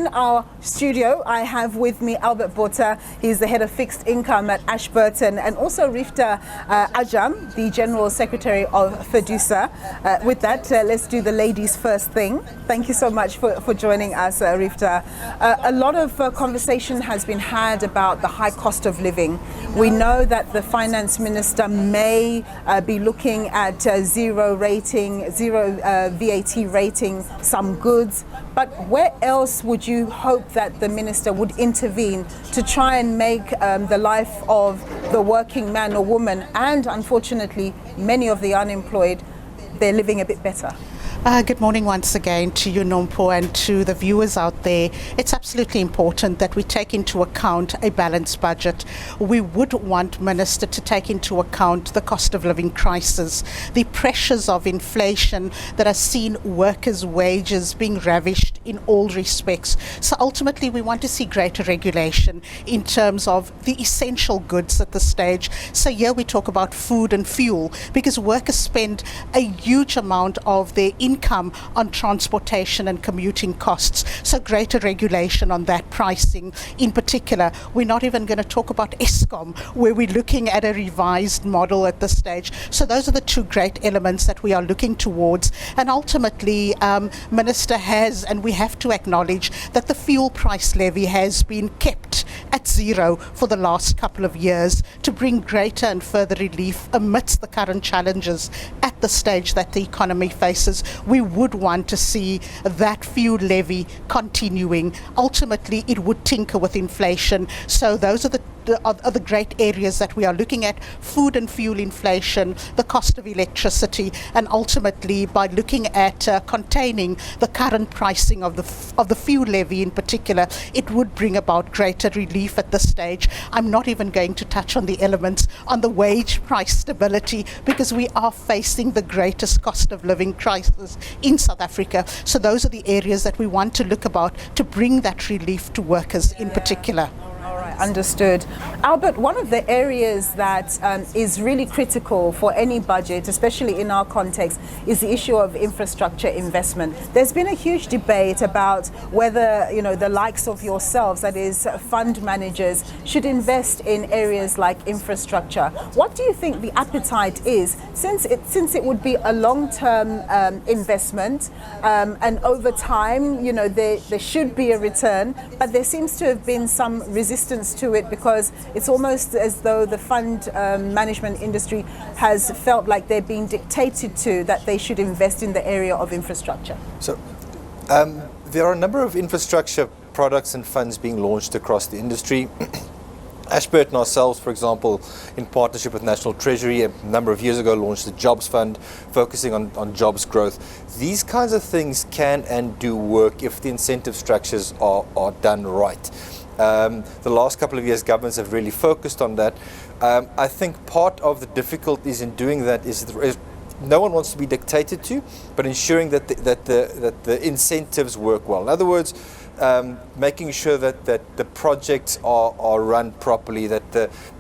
in our studio, I have with me Albert Botha. He's the head of fixed income at Ashburton, and also Riefdah Ajam, the General Secretary of FEDUSA. With that, let's do the ladies first thing. Thank you so much for joining us, Riefdah. A lot of conversation has been had about the high cost of living. We know that the Finance Minister may be looking at zero VAT rating some goods, but where else would you hope that the Minister would intervene to try and make the life of the working man or woman, and unfortunately many of the unemployed, they're living a bit better? Good morning once again to you, Nompu, and to the viewers out there. It's absolutely important that we take into account a balanced budget. We would want Minister to take into account the cost of living crisis, the pressures of inflation that has seen workers' wages being ravished in all respects. So ultimately we want to see greater regulation in terms of the essential goods at this stage. So here we talk about food and fuel, because workers spend a huge amount of their income on transportation and commuting costs. So greater regulation on that pricing. In particular, we're not even going to talk about Eskom, where we're looking at a revised model at this stage. So those are the two great elements that we are looking towards. And ultimately, Minister has, and we have to acknowledge that the fuel price levy has been kept at zero for the last couple of years to bring greater and further relief amidst the current challenges at the stage that the economy faces. We would want to see that fuel levy continuing. Ultimately, it would tinker with inflation. So those are the great areas that we are looking at: food and fuel inflation, the cost of electricity, and ultimately by looking at containing the current pricing of the fuel levy in particular, it would bring about greater relief at this stage. I'm not even going to touch on the elements on the wage price stability, because we are facing the greatest cost of living crisis in South Africa. So those are the areas that we want to look about to bring that relief to workers in particular. Understood. Albert, one of the areas that is really critical for any budget, especially in our context, is the issue of infrastructure investment. There's been a huge debate about whether, the likes of yourselves, that is fund managers, should invest in areas like infrastructure. What do you think the appetite is, since it would be a long-term investment, and over time, there should be a return, but there seems to have been some resistance to it, because it's almost as though the fund management industry has felt like they're being dictated to, that they should invest in the area of infrastructure. So there are a number of infrastructure products and funds being launched across the industry. Ashburton ourselves, for example, in partnership with National Treasury, a number of years ago launched the Jobs Fund, focusing on jobs growth. These kinds of things can and do work if the incentive structures are done right. The last couple of years, governments have really focused on that. I think part of the difficulties in doing that is no one wants to be dictated to, but ensuring that the incentives work well. In other words, making sure that the projects are run properly,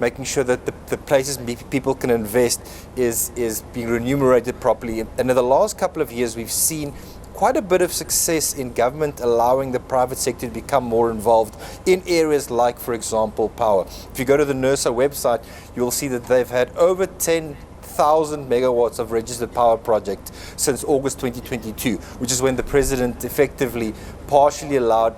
making sure that the places people can invest is being remunerated properly. And in the last couple of years, we've seen quite a bit of success in government allowing the private sector to become more involved in areas like, for example, power. If you go to the NERSA website, you'll see that they've had over 10,000 megawatts of registered power project since August 2022, which is when the president effectively partially allowed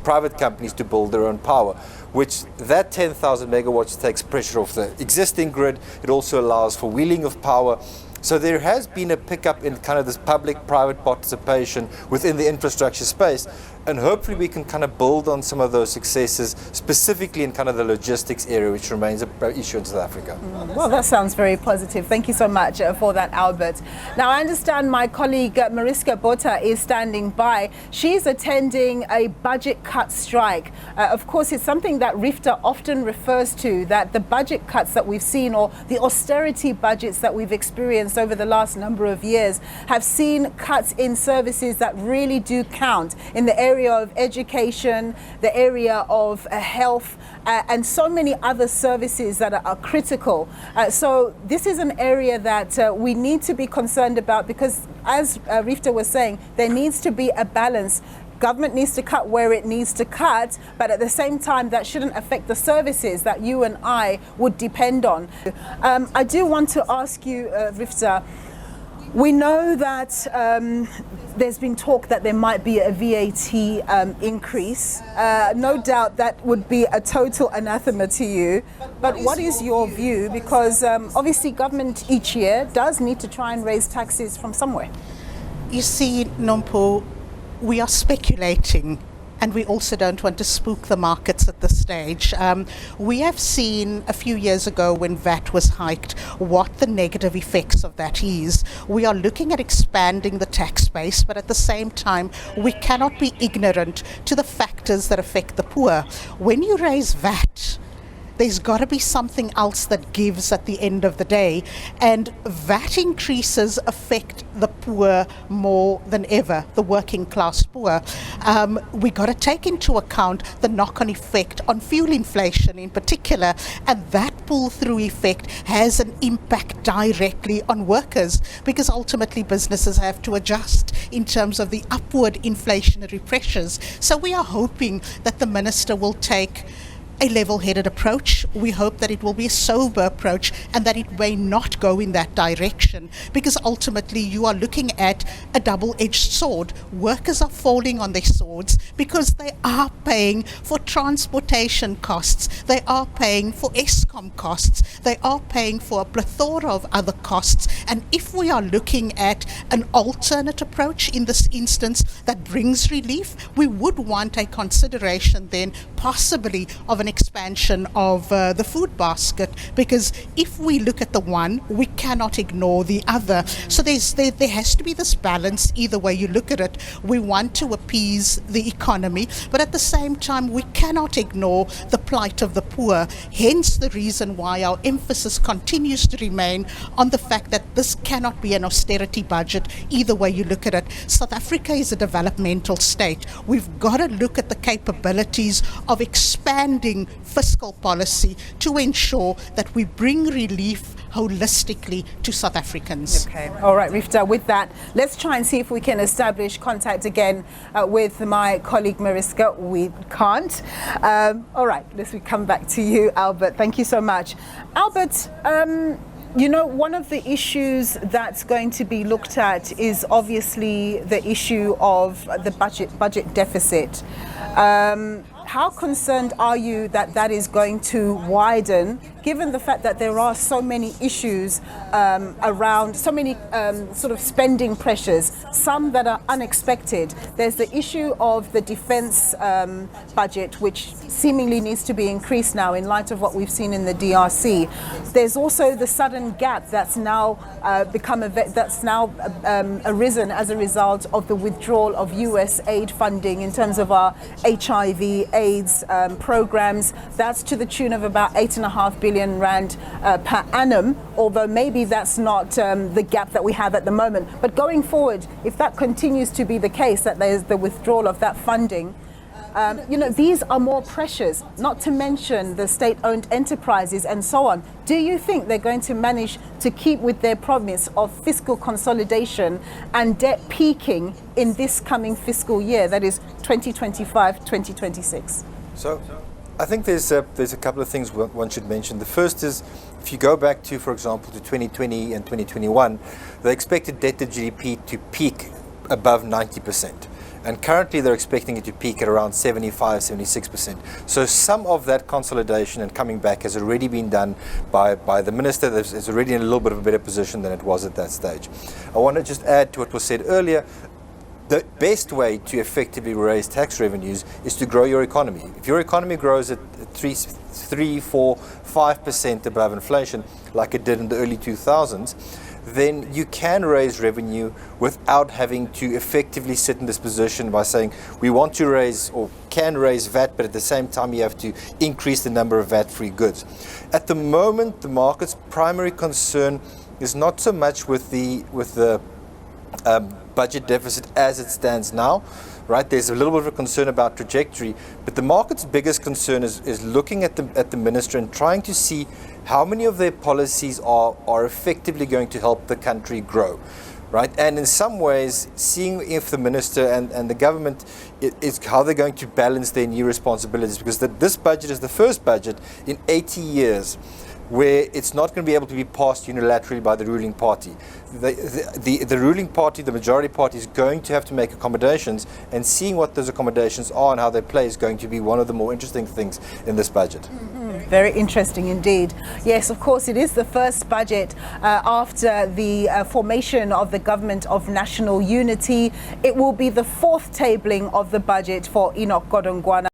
private companies to build their own power, which that 10,000 megawatts takes pressure off the existing grid. It also allows for wheeling of power. So there has been a pickup in kind of this public-private participation within the infrastructure space, and hopefully we can kind of build on some of those successes, specifically in kind of the logistics area, which remains an issue in South Africa. Well, that sounds very positive. Thank you so much for that, Albert. Now, I understand my colleague Mariska Botha is standing by. She's attending a budget cut strike. Of course, it's something that Riefdah often refers to, that the budget cuts that we've seen, or the austerity budgets that we've experienced over the last number of years, have seen cuts in services that really do count in the area of education, the area of health, and so many other services that are critical. So this is an area that we need to be concerned about, because as Riefdah was saying, there needs to be a balance. Government needs to cut where it needs to cut, but at the same time, that shouldn't affect the services that you and I would depend on. I do want to ask you, Riefdah, we know that there's been talk that there might be a VAT increase. No doubt that would be a total anathema to you. But what is your view? Because obviously government each year does need to try and raise taxes from somewhere. You see, Nompu, we are speculating, and we also don't want to spook the markets at this stage. We have seen a few years ago when VAT was hiked what the negative effects of that is. We are looking at expanding the tax base, but at the same time, we cannot be ignorant to the factors that affect the poor. When you raise VAT, there's got to be something else that gives at the end of the day. And VAT increases affect the poor more than ever, the working class poor. We got to take into account the knock-on effect on fuel inflation in particular, and that pull-through effect has an impact directly on workers, because ultimately businesses have to adjust in terms of the upward inflationary pressures. So we are hoping that the minister will take a level-headed approach. We hope that it will be a sober approach and that it may not go in that direction, because ultimately you are looking at a double-edged sword. Workers are falling on their swords because they are paying for transportation costs, they are paying for Eskom costs, they are paying for a plethora of other costs. And if we are looking at an alternate approach in this instance that brings relief, we would want a consideration then possibly of an expansion of the food basket, because if we look at the one, we cannot ignore the other. So there has to be this balance either way you look at it. We want to appease the economy, but at the same time we cannot ignore the plight of the poor. Hence the reason why our emphasis continues to remain on the fact that this cannot be an austerity budget either way you look at it. South Africa is a developmental state. We've got to look at the capabilities of expanding fiscal policy to ensure that we bring relief holistically to South Africans. Okay, all right, Riefdah, with that, let's try and see if we can establish contact again with my colleague Mariska. We can't. All right, let's come back to you, Albert. Thank you so much. Albert, you know, one of the issues that's going to be looked at is obviously the issue of the budget deficit. How concerned are you that that is going to widen, given the fact that there are so many issues around, so many sort of spending pressures, some that are unexpected? There's the issue of the defense budget, which seemingly needs to be increased now in light of what we've seen in the DRC. There's also the sudden gap that's now arisen as a result of the withdrawal of US aid funding in terms of our HIV/AIDS programs. That's to the tune of about 8.5 billion rand per annum, although maybe that's not the gap that we have at the moment. But going forward, if that continues to be the case, that there's the withdrawal of that funding, you know, these are more pressures, not to mention the state-owned enterprises and so on. Do you think they're going to manage to keep with their promise of fiscal consolidation and debt peaking in this coming fiscal year, that is 2025-2026? So I think there's a couple of things one should mention. The first is, if you go back to, for example, to 2020 and 2021, they expected debt to GDP to peak above 90%. And currently they're expecting it to peak at around 75-76%. So some of that consolidation and coming back has already been done by the minister. It's already in a little bit of a better position than it was at that stage. I want to just add to what was said earlier. The best way to effectively raise tax revenues is to grow your economy. If your economy grows at 3, 4, 5% above inflation, like it did in the early 2000s, then you can raise revenue without having to effectively sit in this position by saying we want to raise or can raise VAT, but at the same time you have to increase the number of VAT-free goods. At the moment, the market's primary concern is not so much with the budget deficit as it stands now, right? There's a little bit of a concern about trajectory, but the market's biggest concern is looking at the minister and trying to see how many of their policies are effectively going to help the country grow. right? And in some ways, seeing if the minister and the government is how they're going to balance their new responsibilities, because this budget is the first budget in 80 years where it's not going to be able to be passed unilaterally by the ruling party. The ruling party, the majority party, is going to have to make accommodations, and seeing what those accommodations are and how they play is going to be one of the more interesting things in this budget. Very interesting indeed. Yes, of course, it is the first budget after the formation of the Government of National Unity. It will be the fourth tabling of the budget for Enoch Godongwana.